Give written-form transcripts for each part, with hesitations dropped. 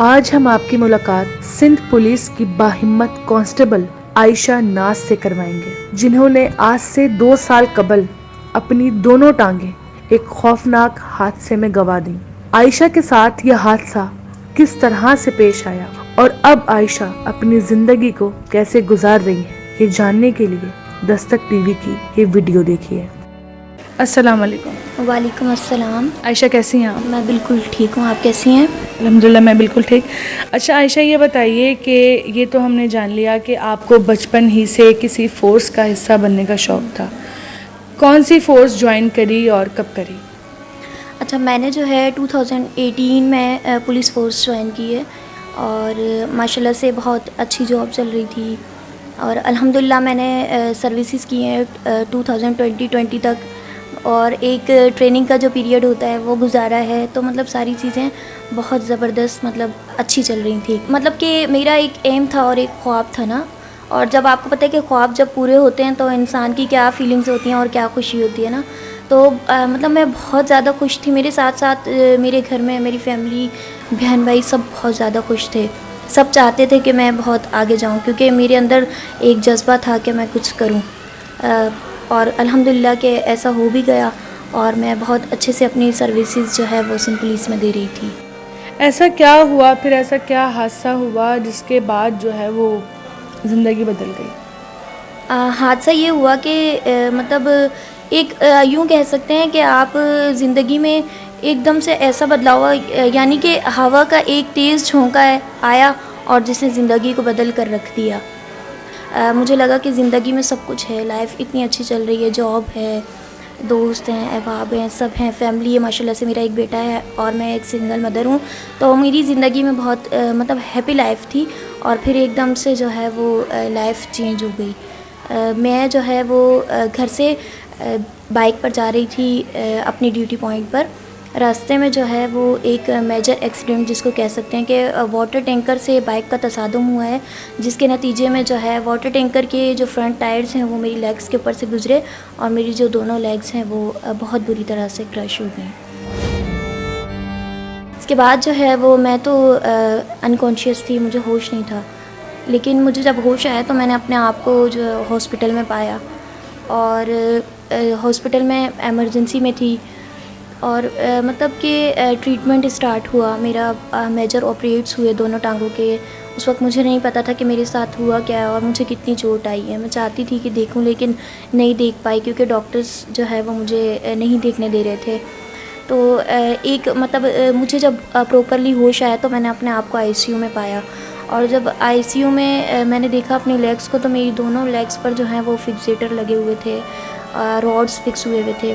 آج ہم آپ کی ملاقات سندھ پولیس کی باہمت کانسٹیبل عائشہ ناز سے کروائیں گے، جنہوں نے آج سے 2 سال قبل اپنی دونوں ٹانگیں ایک خوفناک حادثے میں گنوا دیں۔ عائشہ کے ساتھ یہ حادثہ کس طرح سے پیش آیا اور اب عائشہ اپنی زندگی کو کیسے گزار رہی ہے، یہ جاننے کے لیے دستک ٹی وی کی یہ ویڈیو دیکھیے۔ السلام علیکم۔ وعلیکم السلام۔ عائشہ کیسی ہیں آپ؟ میں بالکل ٹھیک ہوں، آپ کیسی ہیں؟ الحمدللہ میں بالکل ٹھیک۔ اچھا عائشہ، یہ بتائیے کہ یہ تو ہم نے جان لیا کہ آپ کو بچپن ہی سے کسی فورس کا حصہ بننے کا شوق تھا۔ کون سی فورس جوائن کری اور کب کری؟ اچھا، میں نے جو ہے 2018 میں پولیس فورس جوائن کی ہے اور ماشاءاللہ سے بہت اچھی جاب چل رہی تھی اور الحمدللہ میں نے سروسز کی ہیں 2020 تک، اور ایک ٹریننگ کا جو پیریڈ ہوتا ہے وہ گزارا ہے، تو مطلب ساری چیزیں بہت زبردست مطلب اچھی چل رہی تھیں۔ مطلب کہ میرا ایک ایم تھا اور ایک خواب تھا نا، اور جب آپ کو پتہ ہے کہ خواب جب پورے ہوتے ہیں تو انسان کی کیا فیلنگز ہوتی ہیں اور کیا خوشی ہوتی ہے نا، تو مطلب میں بہت زیادہ خوش تھی۔ میرے ساتھ ساتھ میرے گھر میں میری فیملی، بہن بھائی سب بہت زیادہ خوش تھے، سب چاہتے تھے کہ میں بہت آگے جاؤں، کیونکہ میرے اندر ایک جذبہ تھا کہ میں کچھ کروں، اور الحمدللہ کہ ایسا ہو بھی گیا اور میں بہت اچھے سے اپنی سروسز جو ہے وہ سندھ پولیس میں دے رہی تھی۔ ایسا کیا ہوا پھر، ایسا کیا حادثہ ہوا جس کے بعد جو ہے وہ زندگی بدل گئی؟ حادثہ یہ ہوا کہ مطلب ایک یوں کہہ سکتے ہیں کہ آپ زندگی میں ایک دم سے ایسا بدلاؤ، یعنی کہ ہوا کا ایک تیز جھونکا آیا اور جس نے زندگی کو بدل کر رکھ دیا۔ مجھے لگا کہ زندگی میں سب کچھ ہے، لائف اتنی اچھی چل رہی ہے، جاب ہے، دوست ہیں، احباب ہیں، سب ہیں، فیملی ہے، ماشاءاللہ سے میرا ایک بیٹا ہے اور میں ایک سنگل مدر ہوں، تو میری زندگی میں بہت مطلب ہیپی لائف تھی، اور پھر ایک دم سے جو ہے وہ لائف چینج ہو گئی۔ میں جو ہے وہ گھر سے بائک پر جا رہی تھی اپنی ڈیوٹی پوائنٹ پر، راستے میں جو ہے وہ ایک میجر ایکسیڈنٹ جس کو کہہ سکتے ہیں کہ واٹر ٹینکر سے بائک کا تصادم ہوا ہے، جس کے نتیجے میں جو ہے واٹر ٹینکر کے جو فرنٹ ٹائرز ہیں وہ میری لیگز کے اوپر سے گزرے اور میری جو دونوں لیگز ہیں وہ بہت بری طرح سے کریش ہو گئیں۔ اس کے بعد جو ہے وہ میں تو انکانشیس تھی، مجھے ہوش نہیں تھا، لیکن مجھے جب ہوش آیا تو میں نے اپنے آپ کو جو ہاسپٹل میں پایا، اور ہاسپٹل میں ایمرجنسی میں تھی، اور مطلب کہ ٹریٹمنٹ اسٹارٹ ہوا، میرا میجر آپریٹس ہوئے دونوں ٹانگوں کے۔ اس وقت مجھے نہیں پتہ تھا کہ میرے ساتھ ہوا کیا ہے اور مجھے کتنی چوٹ آئی ہے۔ میں چاہتی تھی کہ دیکھوں لیکن نہیں دیکھ پائی، کیونکہ ڈاکٹرز جو ہے وہ مجھے نہیں دیکھنے دے رہے تھے۔ تو ایک مطلب مجھے جب پراپرلی ہوش آیا تو میں نے اپنے آپ کو آئی سی یو میں پایا، اور جب آئی سی یو میں نے دیکھا اپنی لیگز کو تو میری دونوں لیگز پر جو ہیں وہ فکسیٹر لگے ہوئے تھے، راڈز فکس ہوئے ہوئے تھے،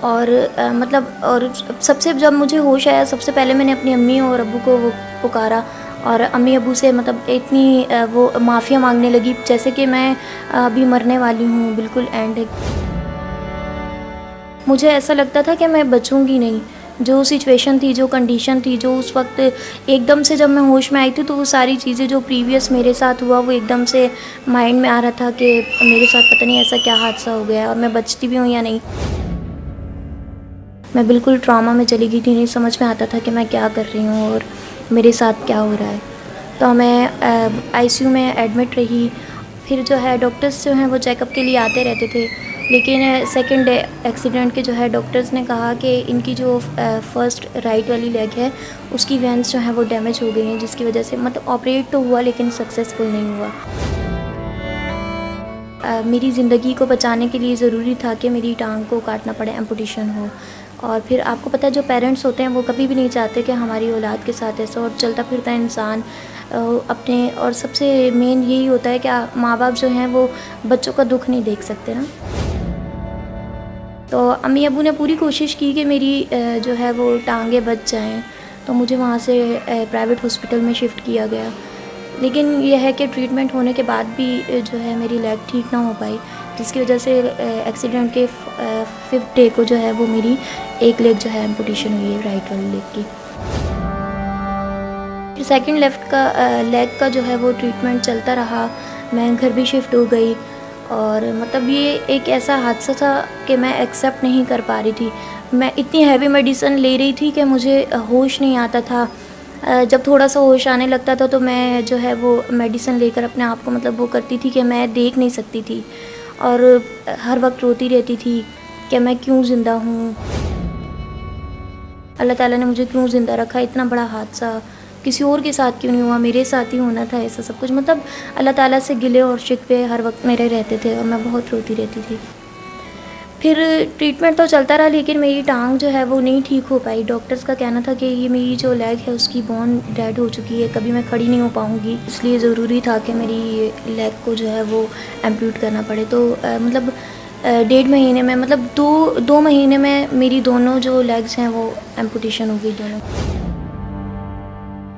اور مطلب اور سب سے جب مجھے ہوش آیا سب سے پہلے میں نے اپنی امی اور ابو کو وہ پکارا، اور امی ابو سے مطلب اتنی وہ معافیا مانگنے لگی جیسے کہ میں ابھی مرنے والی ہوں، بالکل اینڈ ہے۔ مجھے ایسا لگتا تھا کہ میں بچوں گی نہیں، جو سچویشن تھی، جو کنڈیشن تھی، جو اس وقت ایک دم سے جب میں ہوش میں آئی تھی تو وہ ساری چیزیں جو پریویس میرے ساتھ ہوا وہ ایک دم سے مائنڈ میں آ رہا تھا کہ میرے ساتھ پتہ نہیں ایسا کیا حادثہ ہو گیا ہے اور میں بچتی بھی ہوں یا نہیں۔ میں بالکل ٹراما میں چلی گئی تھی، نہیں سمجھ میں آتا تھا کہ میں کیا کر رہی ہوں اور میرے ساتھ کیا ہو رہا ہے۔ تو میں آئی سی یو میں ایڈمٹ رہی، پھر جو ہے ڈاکٹرز جو ہیں وہ چیک اپ کے لیے آتے رہتے تھے، لیکن سیکنڈ ایکسیڈنٹ کے جو ہے ڈاکٹرز نے کہا کہ ان کی جو فرسٹ رائٹ والی لیگ ہے اس کی وینس جو ہیں وہ ڈیمیج ہو گئی ہیں، جس کی وجہ سے مطلب آپریٹ تو ہوا لیکن سکسیزفل نہیں ہوا۔ میری زندگی کو بچانے کے لیے ضروری تھا کہ میری ٹانگ کو کاٹنا پڑے، ایمپوٹیشن ہو، اور پھر آپ کو پتہ ہے جو پیرنٹس ہوتے ہیں وہ کبھی بھی نہیں چاہتے کہ ہماری اولاد کے ساتھ ایسا، اور چلتا پھرتا انسان اپنے، اور سب سے مین یہی ہوتا ہے کہ ماں باپ جو ہیں وہ بچوں کا دکھ نہیں دیکھ سکتے نا۔ تو امی ابو نے پوری کوشش کی کہ میری جو ہے وہ ٹانگیں بچ جائیں، تو مجھے وہاں سے پرائیویٹ ہاسپٹل میں شفٹ کیا گیا، لیکن یہ ہے کہ ٹریٹمنٹ ہونے کے بعد بھی جو ہے میری لیگ ٹھیک نہ ہو پائی، جس کی وجہ سے ایکسیڈنٹ کے 5th ڈے کو جو ہے وہ میری ایک لیگ جو ہے ایمپوٹیشن ہوئی ہے، رائٹ والی لیگ کی۔ پھر سیکنڈ لیگ کا جو ہے وہ ٹریٹمنٹ چلتا رہا، میں گھر بھی شفٹ ہو گئی، اور مطلب یہ ایک ایسا حادثہ تھا کہ میں ایکسیپٹ نہیں کر پا رہی تھی. میں اتنی ہیوی میڈیسن لے رہی تھی کہ مجھے ہوش نہیں آتا تھا. جب تھوڑا سا ہوش آنے لگتا تھا تو میں جو ہے وہ میڈیسن لے کر اپنے آپ کو مطلب وہ کرتی تھی کہ میں دیکھ نہیں سکتی تھی, اور ہر وقت روتی رہتی تھی کہ میں کیوں زندہ ہوں, اللہ تعالیٰ نے مجھے کیوں زندہ رکھا, اتنا بڑا حادثہ کسی اور کے ساتھ کیوں نہیں ہوا, میرے ساتھ ہی ہونا تھا ایسا سب کچھ. مطلب اللہ تعالیٰ سے گلے اور شکوے ہر وقت میرے رہتے تھے اور میں بہت روتی رہتی تھی. پھر ٹریٹمنٹ تو چلتا رہا لیکن میری ٹانگ جو ہے وہ نہیں ٹھیک ہو پائی. ڈاکٹرز کا کہنا تھا کہ یہ میری جو لیگ ہے اس کی بون ڈیڈ ہو چکی ہے, کبھی میں کھڑی نہیں ہو پاؤں گی, اس لیے ضروری تھا کہ میری لیگ کو جو ہے وہ ایمپیوٹ کرنا پڑے. تو مطلب 1.5 مہینے میں, مطلب دو مہینے میں میری دونوں جو لیگز ہیں وہ ایمپوٹیشن ہو گئی دونوں.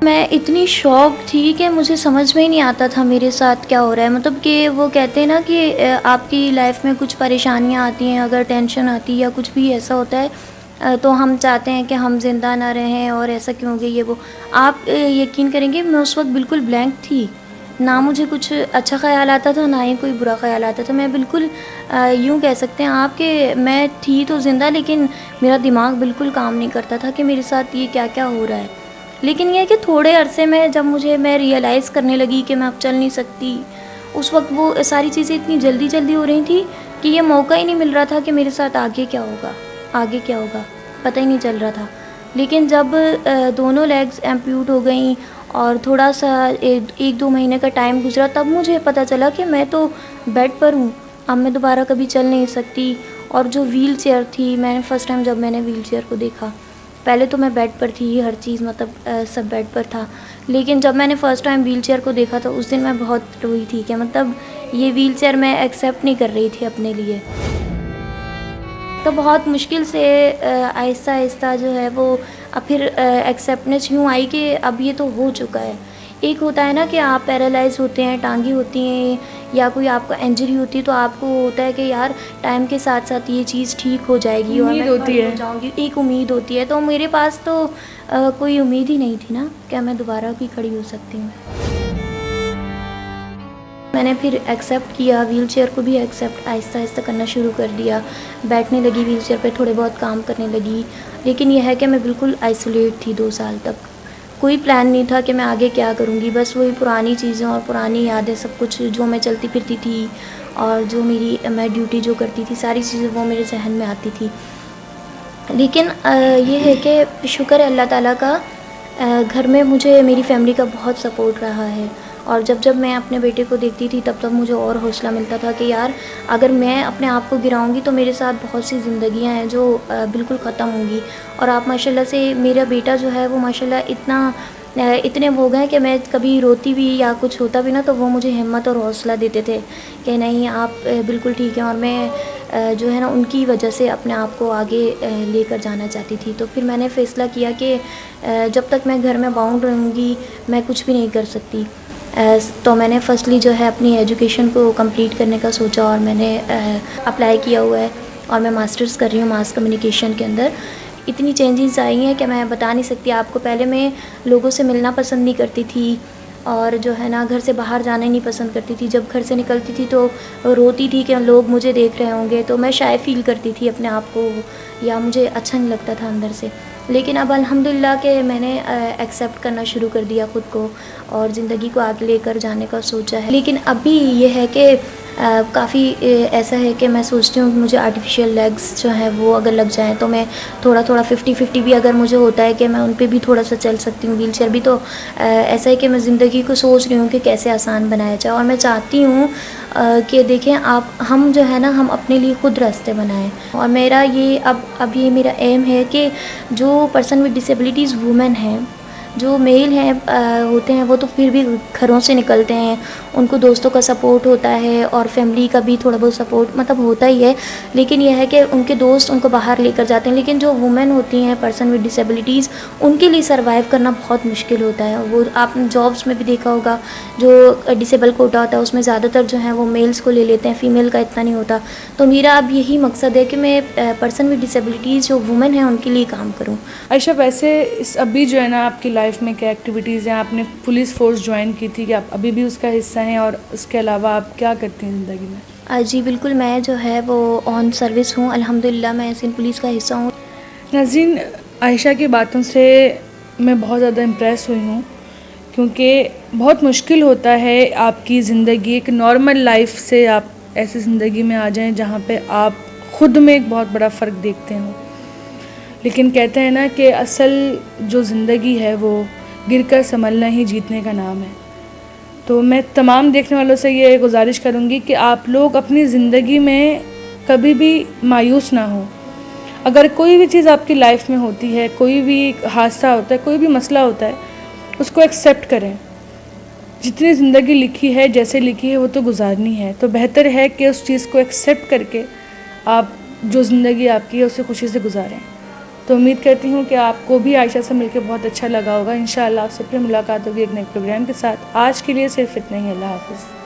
میں اتنی شاک تھی کہ مجھے سمجھ میں ہی نہیں آتا تھا میرے ساتھ کیا ہو رہا ہے. مطلب کہ وہ کہتے ہیں نا کہ آپ کی لائف میں کچھ پریشانیاں آتی ہیں, اگر ٹینشن آتی ہے یا کچھ بھی ایسا ہوتا ہے تو ہم چاہتے ہیں کہ ہم زندہ نہ رہیں, اور ایسا کیوں ہو گیا یہ وہ. آپ یقین کریں گے میں اس وقت بالکل بلینک تھی, نہ مجھے کچھ اچھا خیال آتا تھا نہ ہی کوئی برا خیال آتا تھا. میں بالکل یوں کہہ سکتے ہیں آپ کہ میں تھی تو زندہ لیکن میرا دماغ بالکل کام نہیں کرتا تھا کہ میرے ساتھ یہ کیا کیا ہو رہا ہے. لیکن یہ ہے کہ تھوڑے عرصے میں جب میں ریئلائز کرنے لگی کہ میں اب چل نہیں سکتی, اس وقت وہ ساری چیزیں اتنی جلدی ہو رہی تھیں کہ یہ موقع ہی نہیں مل رہا تھا کہ میرے ساتھ آگے کیا ہوگا پتہ ہی نہیں چل رہا تھا. لیکن جب دونوں لیگز ایمپیوٹ ہو گئیں اور تھوڑا سا 1-2 مہینے کا ٹائم گزرا, تب مجھے پتہ چلا کہ میں تو بیڈ پر ہوں, اب میں دوبارہ کبھی چل نہیں سکتی. اور جو ویل چیئر تھی, میں نے فرسٹ ٹائم جب میں نے ویل چیئر کو دیکھا, پہلے تو میں بیڈ پر تھی, ہر چیز مطلب سب بیڈ پر تھا, لیکن جب میں نے فرسٹ ٹائم ویل چیئر کو دیکھا تو اس دن میں بہت روئی تھی کہ مطلب یہ ویل چیئر میں ایکسیپٹ نہیں کر رہی تھی اپنے لیے. تو بہت مشکل سے آہستہ آہستہ جو ہے وہ اب پھر ایکسیپٹنس یوں آئی کہ اب یہ تو ہو چکا ہے. ایک ہوتا ہے نا کہ آپ پیرالائز ہوتے ہیں, ٹانگیں ہوتی ہیں یا کوئی آپ کو انجری ہوتی ہے, تو آپ کو ہوتا ہے کہ یار ٹائم کے ساتھ ساتھ یہ چیز ٹھیک ہو جائے گی اور میں کھڑی ہو جاؤں گی, ایک امید ہوتی ہے. تو میرے پاس تو کوئی امید ہی نہیں تھی نا کہ میں دوبارہ بھی کھڑی ہو سکتی ہوں. میں نے پھر ایکسیپٹ کیا, ویل چیئر کو بھی ایکسیپٹ آہستہ آہستہ کرنا شروع کر دیا, بیٹھنے لگی ویل چیئر پہ, تھوڑے بہت کام کرنے لگی. لیکن یہ ہے کہ میں بالکل آئسولیٹ تھی 2 سال تک, کوئی پلان نہیں تھا کہ میں آگے کیا کروں گی. بس وہی پرانی چیزیں اور پرانی یادیں, سب کچھ جو میں چلتی پھرتی تھی اور جو میں ڈیوٹی جو کرتی تھی, ساری چیزیں وہ میرے ذہن میں آتی تھی. لیکن یہ ہے کہ شکر ہے اللہ تعالیٰ کا, گھر میں مجھے میری فیملی کا بہت سپورٹ رہا ہے. اور جب میں اپنے بیٹے کو دیکھتی تھی تب مجھے اور حوصلہ ملتا تھا کہ یار اگر میں اپنے آپ کو گراؤں گی تو میرے ساتھ بہت سی زندگیاں ہیں جو بالکل ختم ہوں گی. اور آپ ماشاءاللہ سے, میرا بیٹا جو ہے وہ ماشاءاللہ اتنے ہو گئے کہ میں کبھی روتی بھی یا کچھ ہوتا بھی نا تو وہ مجھے ہمت اور حوصلہ دیتے تھے کہ نہیں آپ بالکل ٹھیک ہیں. اور میں جو ہے نا ان کی وجہ سے اپنے آپ کو آگے لے کر جانا چاہتی تھی. تو پھر میں نے فیصلہ کیا کہ جب تک میں گھر میں باؤنڈ رہوں گی میں کچھ بھی نہیں کر سکتی. تو میں نے فرسٹلی جو ہے اپنی ایجوکیشن کو کمپلیٹ کرنے کا سوچا, اور میں نے اپلائی کیا ہوا ہے اور میں ماسٹرز کر رہی ہوں ماس کمیونیکیشن کے اندر. اتنی چینجز آئی ہیں کہ میں بتا نہیں سکتی آپ کو. پہلے میں لوگوں سے ملنا پسند نہیں کرتی تھی اور جو ہے نا گھر سے باہر جانا ہی نہیں پسند کرتی تھی. جب گھر سے نکلتی تھی تو روتی تھی کہ لوگ مجھے دیکھ رہے ہوں گے, تو میں شائع فیل کرتی تھی اپنے آپ کو, یا مجھے اچھا نہیں لگتا تھا اندر سے. لیکن اب الحمدللہ کہ میں نے ایکسیپٹ کرنا شروع کر دیا خود کو اور زندگی کو آگے لے کر جانے کا سوچا ہے. لیکن ابھی یہ ہے کہ کافی ایسا ہے کہ میں سوچتی ہوں کہ مجھے آرٹیفیشیل لیگز جو ہیں وہ اگر لگ جائیں تو میں تھوڑا 50-50 بھی اگر مجھے ہوتا ہے کہ میں ان پہ بھی تھوڑا سا چل سکتی ہوں. ویل چیئر بھی تو ایسا ہے کہ میں زندگی کو سوچ رہی ہوں کہ کیسے آسان بنایا جائے. اور میں چاہتی ہوں کہ دیکھیں ہم جو ہے نا ہم اپنے لیے خود راستے بنائیں. اور میرا یہ اب یہ میرا ایم ہے کہ جو پرسن ود ڈسیبلٹیز وومن ہیں, جو میل ہیں ہوتے ہیں وہ تو پھر بھی گھروں سے نکلتے ہیں, ان کو دوستوں کا سپورٹ ہوتا ہے اور فیملی کا بھی تھوڑا بہت سپورٹ مطلب ہوتا ہی ہے. لیکن یہ ہے کہ ان کے دوست ان کو باہر لے کر جاتے ہیں. لیکن جو وومن ہوتی ہیں پرسن ود ڈسیبلٹیز, ان کے لیے سروائیو کرنا بہت مشکل ہوتا ہے. وہ آپ نے جابس میں بھی دیکھا ہوگا, جو ڈسیبل کوٹا ہوتا ہے اس میں زیادہ تر جو ہیں وہ میلز کو لے لیتے ہیں, فیمیل کا اتنا نہیں ہوتا. تو میرا اب یہی مقصد ہے کہ میں پرسن ود ڈسیبلٹیز جو وومن ہیں ان کے لیے کام کروں. عائشہ, ویسے ابھی جو ہے نا آپ کی لائف میں کیا ایکٹیویٹیز ہیں؟ آپ نے پولیس فورس جوائن کی تھی کہ آپ ابھی بھی اس کا حصہ ہیں, اور اس کے علاوہ آپ کیا کرتی ہیں زندگی میں؟ جی بالکل، میں جو ہے وہ آن سروس ہوں، الحمدللہ میں سندھ پولیس کا حصہ ہوں۔ ناظرین، عائشہ کی باتوں سے میں بہت زیادہ امپریس ہوئی ہوں، کیونکہ بہت مشکل ہوتا ہے آپ کی زندگی ایک نارمل لائف سے آپ ایسی زندگی میں آ جائیں جہاں پہ آپ خود میں ایک بہت بڑا فرق دیکھتے ہوں، لیکن کہتے ہیں نا کہ اصل جو زندگی ہے وہ گر کر سنبھلنا ہی جیتنے کا نام ہے۔ تو میں تمام دیکھنے والوں سے یہ گزارش کروں گی کہ آپ لوگ اپنی زندگی میں کبھی بھی مایوس نہ ہوں۔ اگر کوئی بھی چیز آپ کی لائف میں ہوتی ہے، کوئی بھی حادثہ ہوتا ہے، کوئی بھی مسئلہ ہوتا ہے، اس کو ایکسیپٹ کریں۔ جتنی زندگی لکھی ہے، جیسے لکھی ہے، وہ تو گزارنی ہے، تو بہتر ہے کہ اس چیز کو ایکسیپٹ کر کے آپ جو زندگی آپ کی ہے اسے خوشی سے گزاریں۔ تو امید کرتی ہوں کہ آپ کو بھی عائشہ سے مل کے بہت اچھا لگا ہوگا۔ انشاءاللہ آپ سے پھر ملاقات ہوگی ایک نئے پروگرام کے ساتھ۔ آج کے لیے صرف اتنا ہی، اللہ حافظ۔